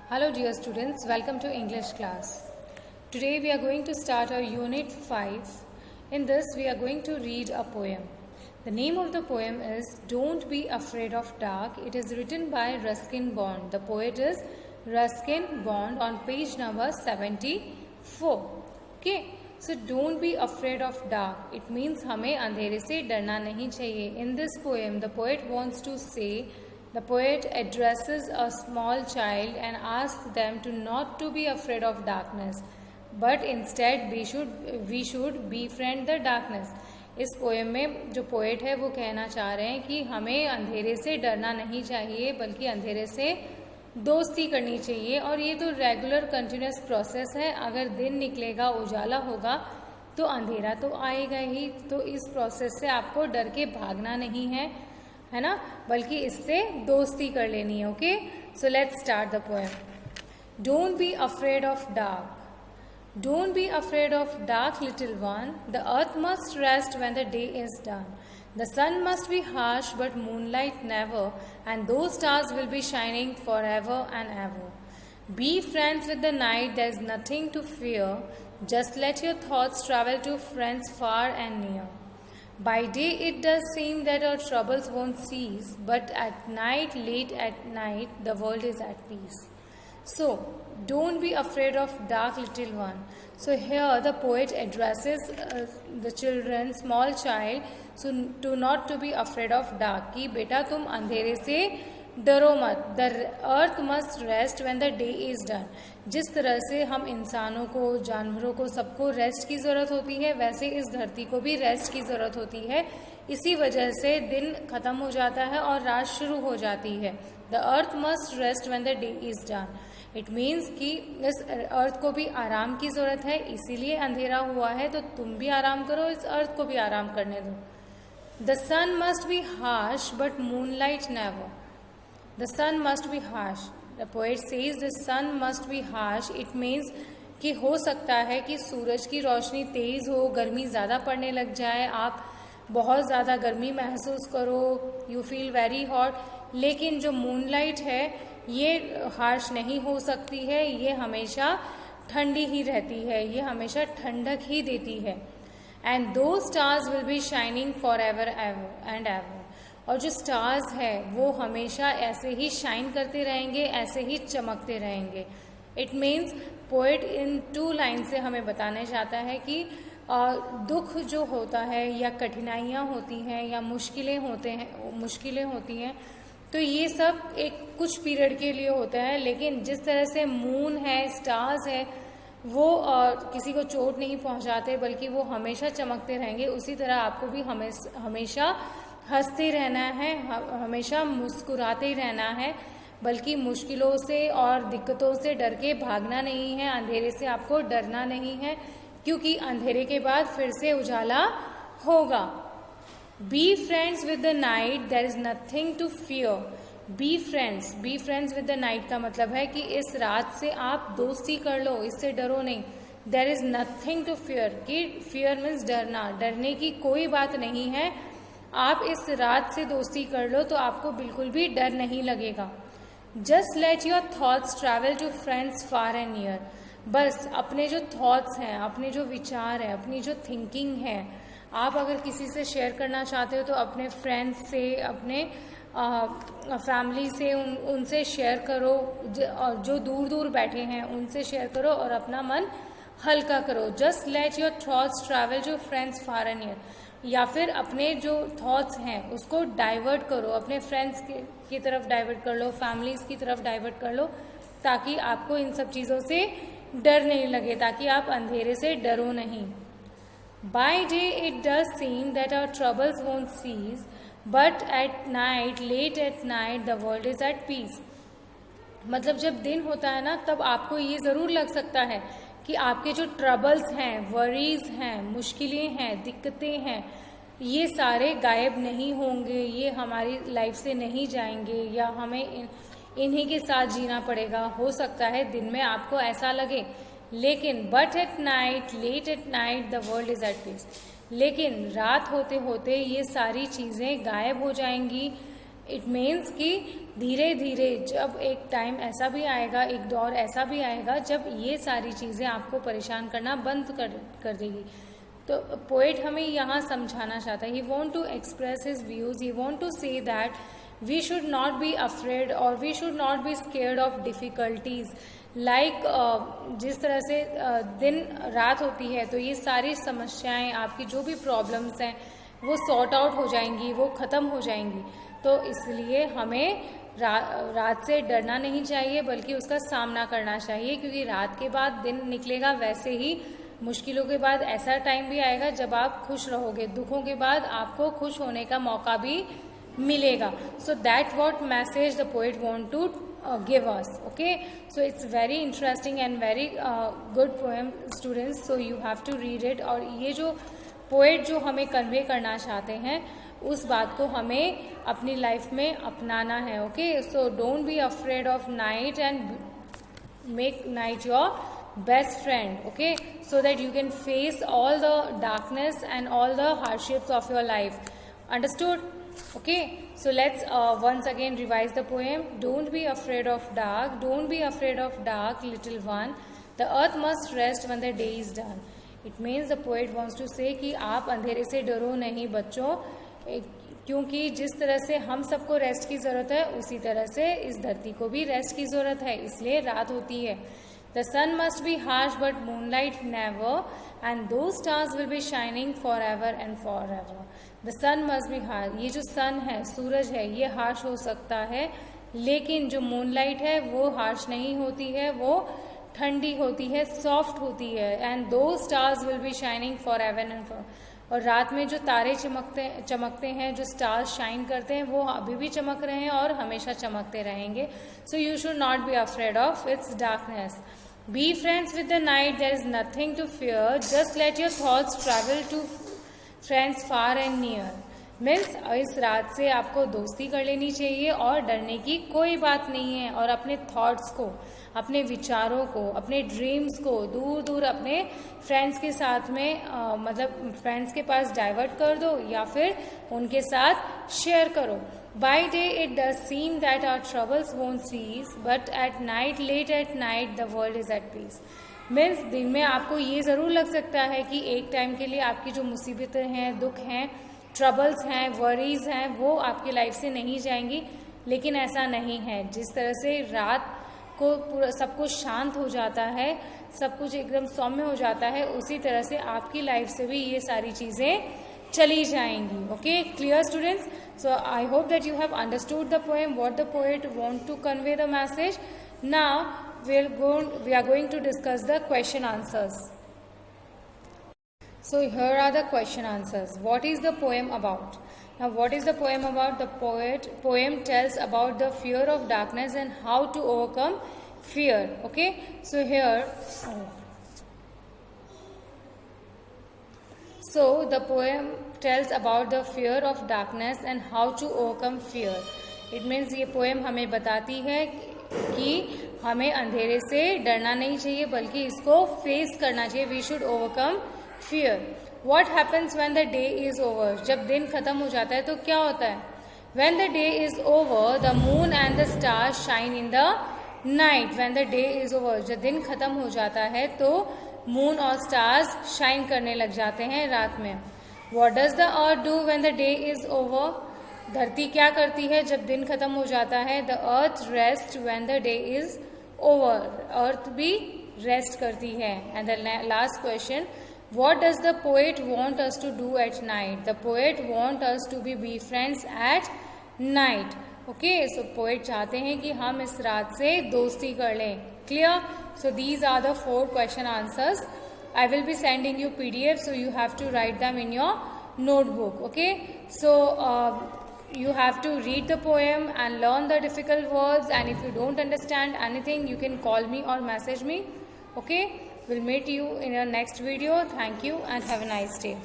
Hello dear students, welcome to English class. Today we are going to start our unit 5. In this we are going to read a poem. The name of the poem is Don't Be Afraid of Dark. It is written by Ruskin Bond. The poet is Ruskin Bond on page number 74. Okay, so don't be afraid of dark. It means हमें अंधेरे से डरना नहीं चाहिए. In this poem the poet wants to say, the poet addresses a small child and asks them to not to be afraid of darkness, but instead we should befriend the darkness. इस poem में जो poet है वो कहना चाह रहे हैं कि हमें अंधेरे से डरना नहीं चाहिए बल्कि अंधेरे से दोस्ती करनी चाहिए. और ये तो रेगुलर कंटिन्यूस प्रोसेस है. अगर दिन निकलेगा उजाला होगा तो अंधेरा तो आएगा ही. तो इस प्रोसेस से आपको डर के भागना नहीं है ना, बल्कि इससे दोस्ती कर लेनी है. Okay, so let's start the poem. Don't be afraid of dark. Don't be afraid of dark, little one. The earth must rest when the day is done. The sun must be harsh, but moonlight never, and those stars will be shining forever and ever. Be friends with the night, there is nothing to fear. Just let your thoughts travel to friends far and near. By day it does seem that our troubles won't cease, but at night, late at night, the world is at peace. So, don't be afraid of dark, little one. So here the poet addresses the children, small child, so to not to be afraid of dark. कि बेटा तुम अंधेरे से डरो मत. The earth must rest when the day is done. जिस तरह से हम इंसानों को, जानवरों को, सबको रेस्ट की ज़रूरत होती है, वैसे इस धरती को भी रेस्ट की ज़रूरत होती है. इसी वजह से दिन ख़त्म हो जाता है और रात शुरू हो जाती है. The earth must rest when the day is done. It means कि इस अर्थ को भी आराम की ज़रूरत है, इसीलिए अंधेरा हुआ है. तो तुम भी आराम करो, इस अर्थ को भी आराम करने दो. The sun must be harsh but moonlight never. The sun must be harsh. The poet says the sun must be harsh. It means कि हो सकता है कि सूरज की रोशनी तेज़ हो, गर्मी ज़्यादा पड़ने लग जाए, आप बहुत ज़्यादा गर्मी महसूस करो, यू फील वेरी हॉट. लेकिन जो मूनलाइट है ये हार्श नहीं हो सकती है, ये हमेशा ठंडी ही रहती है, ये हमेशा ठंडक ही देती है. एंड दो stars will be shining for ever and ever. और जो स्टार्स है वो हमेशा ऐसे ही शाइन करते रहेंगे, ऐसे ही चमकते रहेंगे. It means poet in 2 line से हमें बताना चाहता है कि दुख जो होता है या कठिनाइयाँ होती हैं या मुश्किलें होती हैं तो ये सब एक कुछ पीरियड के लिए होता है. लेकिन जिस तरह से मून है, स्टार्स है, वो किसी को चोट नहीं पहुंचाते बल्कि वो हमेशा चमकते रहेंगे. उसी तरह आपको भी हमेशा हंसते रहना है, हमेशा मुस्कुराते रहना है, बल्कि मुश्किलों से और दिक्कतों से डर के भागना नहीं है. अंधेरे से आपको डरना नहीं है, क्योंकि अंधेरे के बाद फिर से उजाला होगा. Be friends with the night, there is nothing to fear. Be friends with the night का मतलब है कि इस रात से आप दोस्ती कर लो, इससे डरो नहीं. There is nothing to fear. कि fear means डरना, डरने की कोई बात नहीं है. आप इस रात से दोस्ती कर लो तो आपको बिल्कुल भी डर नहीं लगेगा. Just let your thoughts travel to friends far and near. बस अपने जो थॉट्स हैं, अपने जो विचार हैं, अपनी जो थिंकिंग है, आप अगर किसी से शेयर करना चाहते हो तो अपने फ्रेंड्स से, अपने फैमिली से उनसे शेयर करो. और जो दूर दूर बैठे हैं उनसे शेयर करो और अपना मन हल्का करो. Just let your thoughts travel to friends far and near. या फिर अपने जो थॉट्स हैं उसको डाइवर्ट करो, अपने फ्रेंड्स की तरफ डाइवर्ट कर लो, फैमिलीज़ की तरफ डाइवर्ट कर लो, ताकि आपको इन सब चीज़ों से डर नहीं लगे, ताकि आप अंधेरे से डरो नहीं. By day it does seem that our troubles won't cease, but at night, late at night, the world is at peace. मतलब जब दिन होता है ना तब आपको ये ज़रूर लग सकता है कि आपके जो ट्रबल्स हैं, वरीज हैं, मुश्किलें हैं, दिक्कतें हैं, ये सारे गायब नहीं होंगे, ये हमारी लाइफ से नहीं जाएंगे या हमें इन्हीं के साथ जीना पड़ेगा. हो सकता है दिन में आपको ऐसा लगे, लेकिन but at night, late at night, the world is at peace. लेकिन रात होते होते ये सारी चीज़ें गायब हो जाएंगी, इट मीन्स कि धीरे धीरे जब एक टाइम ऐसा भी आएगा, एक दौर ऐसा भी आएगा जब ये सारी चीज़ें आपको परेशान करना बंद कर देगी। तो पोएट हमें यहाँ समझाना चाहता है, he want to express his views, he want to say that we should not be afraid और we should not be scared of difficulties. Like जिस तरह से दिन रात होती है तो ये सारी समस्याएं, आपकी जो भी प्रॉब्लम्स हैं वो सॉर्ट आउट हो जाएंगी, वो ख़त्म हो जाएंगी। तो इसलिए हमें रात से डरना नहीं चाहिए बल्कि उसका सामना करना चाहिए, क्योंकि रात के बाद दिन निकलेगा। वैसे ही मुश्किलों के बाद ऐसा टाइम भी आएगा जब आप खुश रहोगे, दुखों के बाद आपको खुश होने का मौका भी मिलेगा। So that what message the poet want to give us. Okay, so it's very interesting and very good poem students, so you have to read it। और ये जो पोएट जो हमें कन्वे करना चाहते हैं उस बात को हमें अपनी लाइफ में अपनाना है। Okay, so don't be afraid of night and make night your best friend, okay, so that you can face all the darkness and all the hardships of your life. Understood? Okay, so let's once again revise the poem. Don't be afraid of dark, don't be afraid of dark, little one, the earth must rest when the day is done. It means the poet wants to say कि आप अंधेरे से डरो नहीं बच्चों, क्योंकि जिस तरह से हम सबको रेस्ट की ज़रूरत है उसी तरह से इस धरती को भी रेस्ट की ज़रूरत है, इसलिए रात होती है। The sun must be harsh but moonlight never, and those stars will be shining forever and forever. The sun must be harsh. ये जो सन है, सूरज है, ये हार्श हो सकता है, लेकिन जो मूनलाइट है वो हार्श नहीं होती है, वो ठंडी होती है, सॉफ्ट होती है। And those stars will be shining forever and forever. और रात में जो तारे चमकते हैं, जो स्टार्स शाइन करते हैं, वो अभी भी चमक रहे हैं और हमेशा चमकते रहेंगे। So you should not be afraid of its darkness. Be friends with the night, there is nothing to fear, just let your thoughts travel to friends far and near. Means इस रात से आपको दोस्ती कर लेनी चाहिए और डरने की कोई बात नहीं है। और अपने थॉट्स को, अपने विचारों को, अपने ड्रीम्स को दूर दूर अपने फ्रेंड्स के साथ में मतलब फ्रेंड्स के पास डाइवर्ट कर दो या फिर उनके साथ शेयर करो। By day it does seem that our troubles won't cease, but at night, late at night, the world is at peace. Means दिन में आपको ये ज़रूर लग सकता है कि एक टाइम के लिए आपकी जो मुसीबतें हैं, दुख हैं, ट्रबल्स हैं, वरीज हैं, वो आपकी लाइफ से नहीं जाएंगी, लेकिन ऐसा नहीं है। जिस तरह से रात को पूरा सब कुछ शांत हो जाता है, सब कुछ एकदम सौम्य हो जाता है, उसी तरह से आपकी लाइफ से भी ये सारी चीज़ें चली जाएंगी। Okay, clear students? So I hope that you have understood the poem, what the poet want to convey the message. Now we are going to discuss the question answers. So here are the question answers. What is the poem about? Now what is the poem about? The poem tells about the fear of darkness and how to overcome fear. Okay, so here so the poem tells about the fear of darkness and how to overcome fear. It means ये poem हमें बताती है कि हमें अंधेरे से डरना नहीं चाहिए बल्कि इसको फेस करना चाहिए। We should overcome fear. What happens when the day is over? जब दिन खत्म हो जाता है तो क्या होता है? When the day is over, the moon and the stars shine in the night. When the day is over, जब दिन खत्म हो जाता है तो मून और स्टार्स शाइन करने लग जाते हैं रात में। What does the earth do when the day is over? धरती क्या करती है जब दिन खत्म हो जाता है? The earth rest when the day is over, earth भी रेस्ट करती है। And the last question, what does the poet want us to do at night? The poet want us to be friends at night. Okay, so poet चाहते हैं कि हम इस रात से दोस्ती कर लें। Clear? So these are the 4 question answers. I will be sending you PDF, so you have to write them in your notebook. Okay, so you have to read the poem and learn the difficult words, and if you don't understand anything you can call me or message me. Okay, we'll meet you in our next video. Thank you and have a nice day.